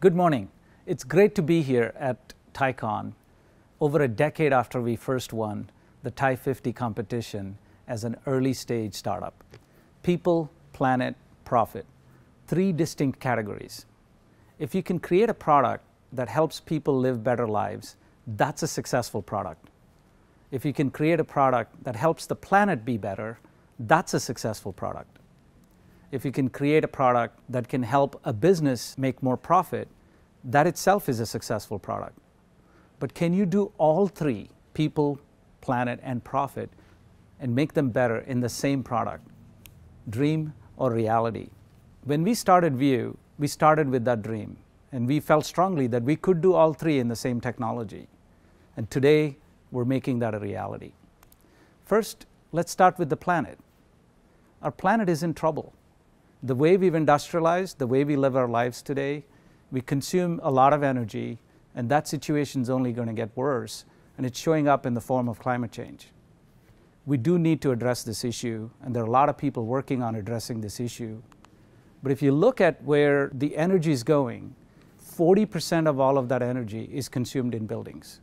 Good morning. It's great to be here at TiCon over a decade after we first won the Ti 50 competition as an early stage startup. People, planet, profit. Three distinct categories. If you can create a product that helps people live better lives, that's a successful product. If you can create a product that helps the planet be better, that's a successful product. If you can create a product that can help a business make more profit, that itself is a successful product. But can you do all three, people, planet, and profit, and make them better in the same product? Dream or reality? When we started View, we started with that dream, and we felt strongly that we could do all three in the same technology. And today, we're making that a reality. First, let's start with the planet. Our planet is in trouble. The way we've industrialized, the way we live our lives today, we consume a lot of energy, and that situation is only going to get worse, and it's showing up in the form of climate change. We do need to address this issue, and there are a lot of people working on addressing this issue. But if you look at where the energy is going, 40% of all of that energy is consumed in buildings.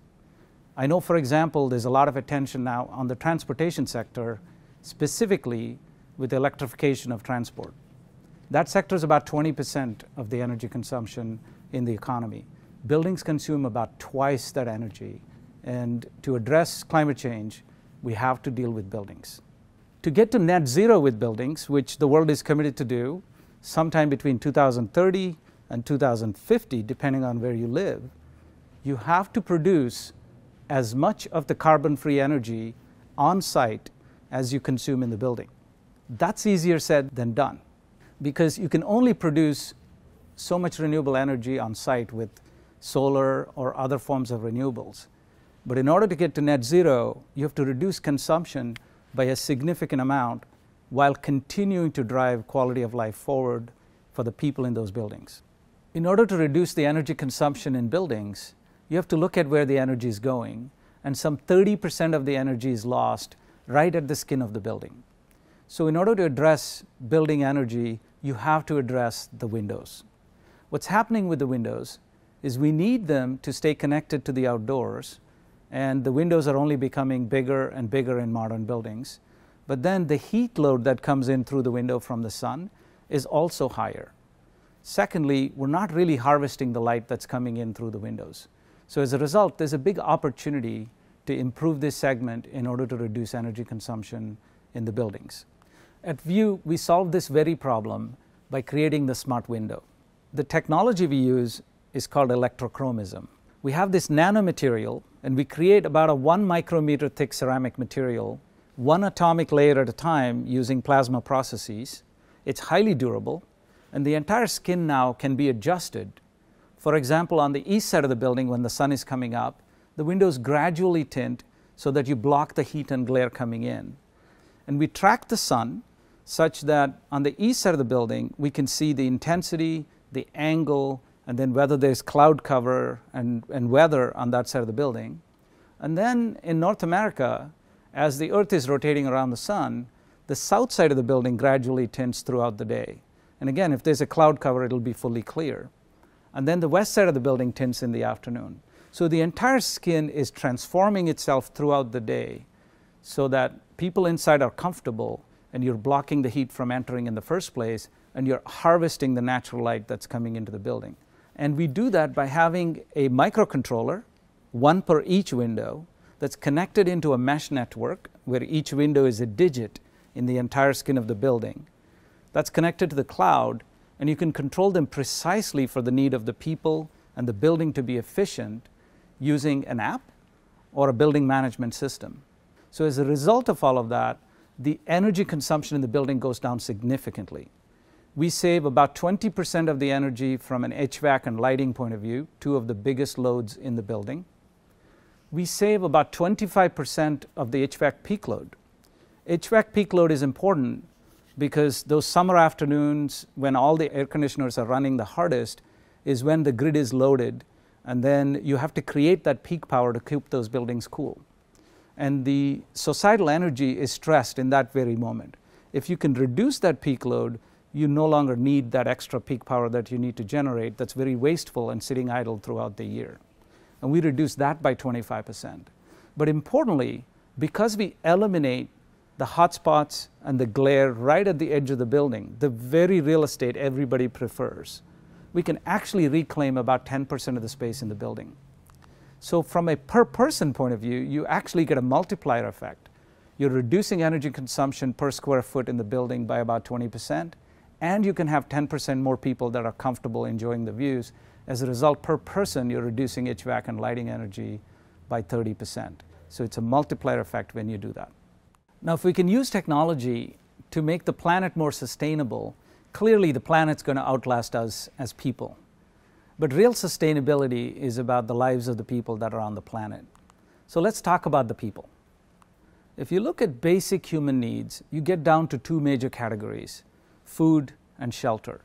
I know, for example, there's a lot of attention now on the transportation sector, specifically with the electrification of transport. That sector is about 20% of the energy consumption in the economy. Buildings consume about twice that energy. And to address climate change, we have to deal with buildings. To get to net zero with buildings, which the world is committed to do sometime between 2030 and 2050, depending on where you live, you have to produce as much of the carbon-free energy on site as you consume in the building. That's easier said than done, because you can only produce so much renewable energy on site with solar or other forms of renewables. But in order to get to net zero, you have to reduce consumption by a significant amount while continuing to drive quality of life forward for the people in those buildings. In order to reduce the energy consumption in buildings, you have to look at where the energy is going, and some 30% of the energy is lost right at the skin of the building. So in order to address building energy, you have to address the windows. What's happening with the windows is we need them to stay connected to the outdoors, and the windows are only becoming bigger and bigger in modern buildings. But then the heat load that comes in through the window from the sun is also higher. Secondly, we're not really harvesting the light that's coming in through the windows. So as a result, there's a big opportunity to improve this segment in order to reduce energy consumption in the buildings. At View, we solved this very problem by creating the smart window. The technology we use is called electrochromism. We have this nanomaterial, and we create about a 1 micrometer thick ceramic material, one atomic layer at a time using plasma processes. It's highly durable, and the entire skin now can be adjusted. For example, on the east side of the building, when the sun is coming up, the windows gradually tint so that you block the heat and glare coming in. And we track the sun such that on the east side of the building, we can see the intensity, the angle, and then whether there's cloud cover and weather on that side of the building. And then in North America, as the Earth is rotating around the sun, the south side of the building gradually tints throughout the day. And again, if there's a cloud cover, it'll be fully clear. And then the west side of the building tints in the afternoon. So the entire skin is transforming itself throughout the day so that people inside are comfortable, and you're blocking the heat from entering in the first place, and you're harvesting the natural light that's coming into the building. And we do that by having a microcontroller, one per each window, that's connected into a mesh network where each window is a digit in the entire skin of the building. That's connected to the cloud, and you can control them precisely for the need of the people and the building to be efficient using an app or a building management system. So as a result of all of that, the energy consumption in the building goes down significantly. We save about 20% of the energy from an HVAC and lighting point of view, two of the biggest loads in the building. We save about 25% of the HVAC peak load. HVAC peak load is important because those summer afternoons when all the air conditioners are running the hardest is when the grid is loaded, and then you have to create that peak power to keep those buildings cool. And the societal energy is stressed in that very moment. If you can reduce that peak load, you no longer need that extra peak power that you need to generate that's very wasteful and sitting idle throughout the year. And we reduce that by 25%. But importantly, because we eliminate the hotspots and the glare right at the edge of the building, the very real estate everybody prefers, we can actually reclaim about 10% of the space in the building. So from a per person point of view, you actually get a multiplier effect. You're reducing energy consumption per square foot in the building by about 20%, and you can have 10% more people that are comfortable enjoying the views. As a result, per person, you're reducing HVAC and lighting energy by 30%. So it's a multiplier effect when you do that. Now, if we can use technology to make the planet more sustainable, clearly the planet's going to outlast us as people. But real sustainability is about the lives of the people that are on the planet. So let's talk about the people. If you look at basic human needs, you get down to two major categories: food and shelter.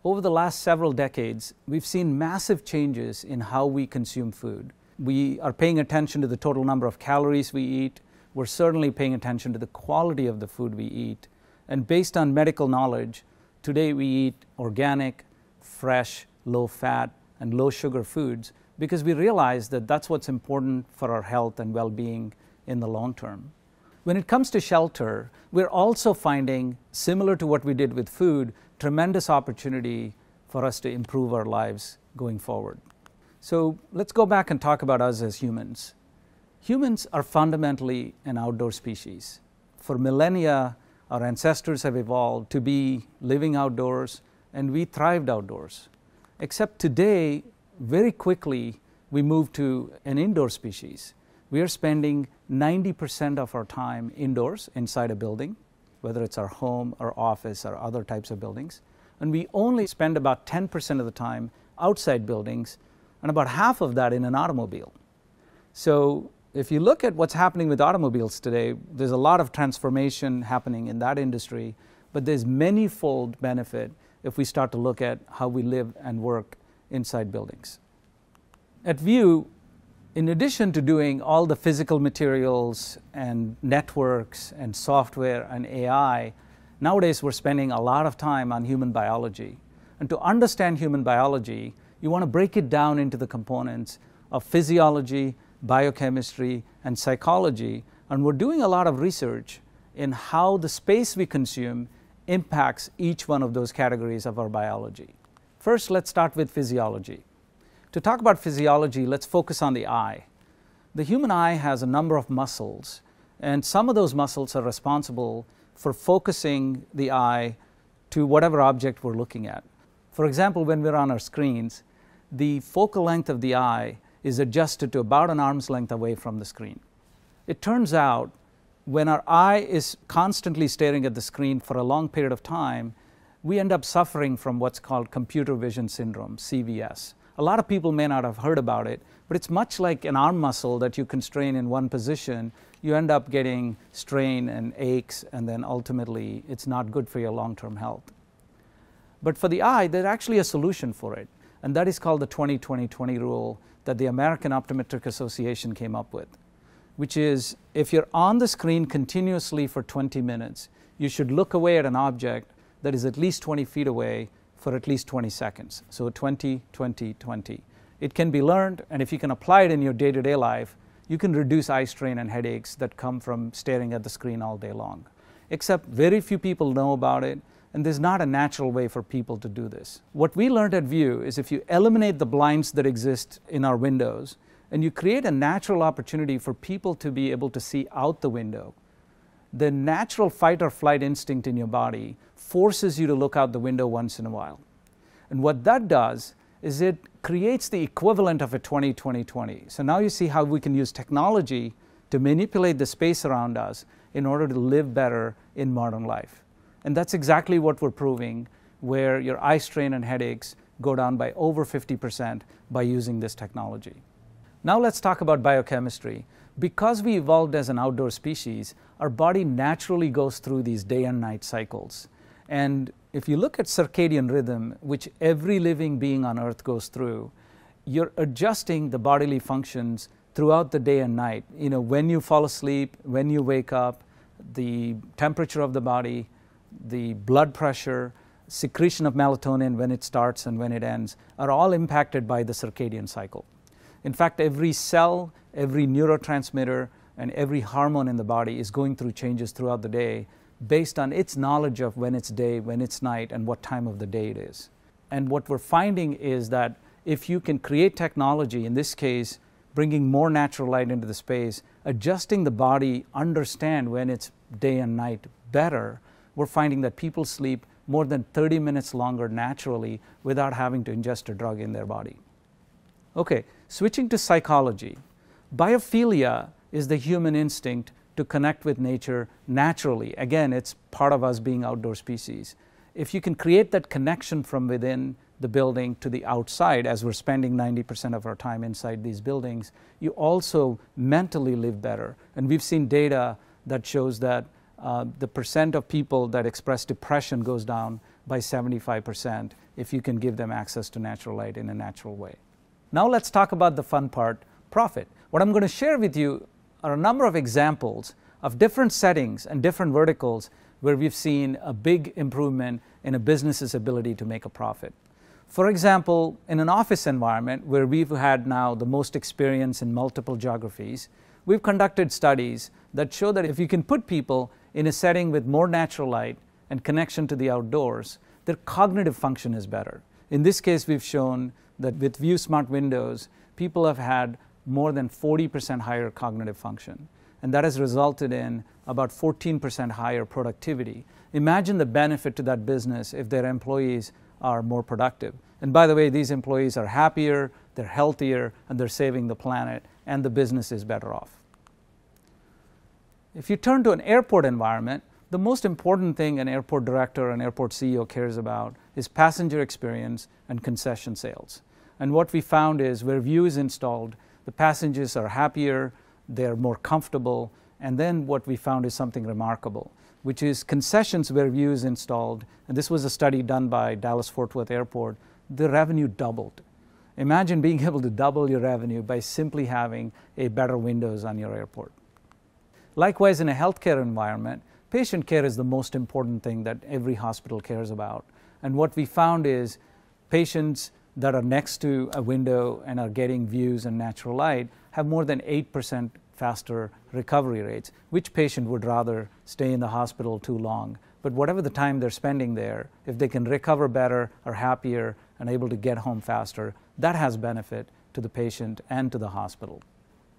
Over the last several decades, we've seen massive changes in how we consume food. We are paying attention to the total number of calories we eat. We're certainly paying attention to the quality of the food we eat. And based on medical knowledge, today we eat organic, fresh, low-fat, and low-sugar foods because we realize that that's what's important for our health and well-being in the long term. When it comes to shelter, we're also finding, similar to what we did with food, tremendous opportunity for us to improve our lives going forward. So let's go back and talk about us as humans. Humans are fundamentally an outdoor species. For millennia, our ancestors have evolved to be living outdoors, and we thrived outdoors. Except today, very quickly, we moved to an indoor species. We are spending 90% of our time indoors inside a building, whether it's our home or office or other types of buildings. And we only spend about 10% of the time outside buildings, and about half of that in an automobile. So if you look at what's happening with automobiles today, there's a lot of transformation happening in that industry, but there's many-fold benefit if we start to look at how we live and work inside buildings. At View, in addition to doing all the physical materials and networks and software and AI, nowadays we're spending a lot of time on human biology. And to understand human biology, you want to break it down into the components of physiology, biochemistry, and psychology. And we're doing a lot of research in how the space we consume impacts each one of those categories of our biology. First, let's start with physiology. To talk about physiology, let's focus on the eye. The human eye has a number of muscles, and some of those muscles are responsible for focusing the eye to whatever object we're looking at. For example, when we're on our screens, the focal length of the eye is adjusted to about an arm's length away from the screen. It turns out when our eye is constantly staring at the screen for a long period of time, we end up suffering from what's called computer vision syndrome, CVS. A lot of people may not have heard about it, but it's much like an arm muscle that you constrain in one position. You end up getting strain and aches, and then ultimately it's not good for your long-term health. But for the eye, there's actually a solution for it, and that is called the 20-20-20 rule that the American Optometric Association came up with, which is if you're on the screen continuously for 20 minutes, you should look away at an object that is at least 20 feet away for at least 20 seconds. So 20-20-20. It can be learned, and if you can apply it in your day-to-day life, you can reduce eye strain and headaches that come from staring at the screen all day long. Except very few people know about it, and there's not a natural way for people to do this. What we learned at View is if you eliminate the blinds that exist in our windows, and you create a natural opportunity for people to be able to see out the window, the natural fight or flight instinct in your body forces you to look out the window once in a while. And what that does is it creates the equivalent of a 20-20-20. So now you see how we can use technology to manipulate the space around us in order to live better in modern life. And that's exactly what we're proving, where your eye strain and headaches go down by over 50% by using this technology. Now let's talk about biochemistry. Because we evolved as an outdoor species, our body naturally goes through these day and night cycles. And if you look at circadian rhythm, which every living being on Earth goes through, you're adjusting the bodily functions throughout the day and night. You know, when you fall asleep, when you wake up, the temperature of the body, the blood pressure, secretion of melatonin when it starts and when it ends are all impacted by the circadian cycle. In fact, every cell, every neurotransmitter, and every hormone in the body is going through changes throughout the day based on its knowledge of when it's day, when it's night, and what time of the day it is. And what we're finding is that if you can create technology, in this case, bringing more natural light into the space, adjusting the body, understand when it's day and night better, we're finding that people sleep more than 30 minutes longer naturally without having to ingest a drug in their body. Okay, switching to psychology. Biophilia is the human instinct to connect with nature naturally. Again, it's part of us being outdoor species. If you can create that connection from within the building to the outside, as we're spending 90% of our time inside these buildings, you also mentally live better. And we've seen data that shows that the percent of people that express depression goes down by 75% if you can give them access to natural light in a natural way. Now let's talk about the fun part, profit. What I'm going to share with you are a number of examples of different settings and different verticals where we've seen a big improvement in a business's ability to make a profit. For example, in an office environment where we've had now the most experience in multiple geographies, we've conducted studies that show that if you can put people in a setting with more natural light and connection to the outdoors, their cognitive function is better. In this case, we've shown that with View Smart Windows, people have had more than 40% higher cognitive function. And that has resulted in about 14% higher productivity. Imagine the benefit to that business if their employees are more productive. And by the way, these employees are happier, they're healthier, and they're saving the planet, and the business is better off. If you turn to an airport environment, the most important thing an airport director and airport CEO cares about is passenger experience and concession sales. And what we found is where View is installed, the passengers are happier, they're more comfortable, and then what we found is something remarkable, which is concessions where View is installed, and this was a study done by Dallas-Fort Worth Airport, the revenue doubled. Imagine being able to double your revenue by simply having a better windows on your airport. Likewise, in a healthcare environment, patient care is the most important thing that every hospital cares about. And what we found is patients that are next to a window and are getting views and natural light have more than 8% faster recovery rates. Which patient would rather stay in the hospital too long? But whatever the time they're spending there, if they can recover better, are happier, and able to get home faster, that has benefit to the patient and to the hospital.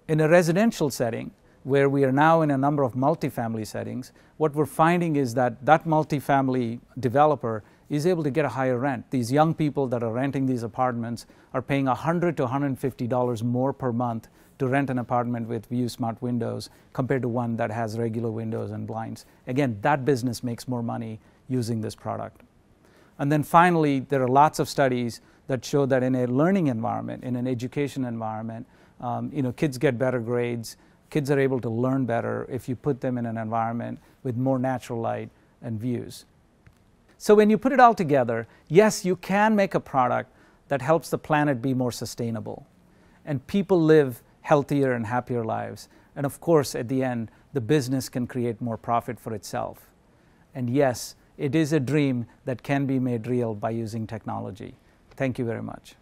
In a residential setting, where we are now in a number of multifamily settings, what we're finding is that that multifamily developer is able to get a higher rent. These young people that are renting these apartments are paying $100 to $150 more per month to rent an apartment with View Smart Windows compared to one that has regular windows and blinds. Again, that business makes more money using this product. And then finally, there are lots of studies that show that in a learning environment, in an education environment, kids get better grades. Kids are able to learn better if you put them in an environment with more natural light and views. So when you put it all together, yes, you can make a product that helps the planet be more sustainable, and people live healthier and happier lives. And of course, at the end, the business can create more profit for itself. And yes, it is a dream that can be made real by using technology. Thank you very much.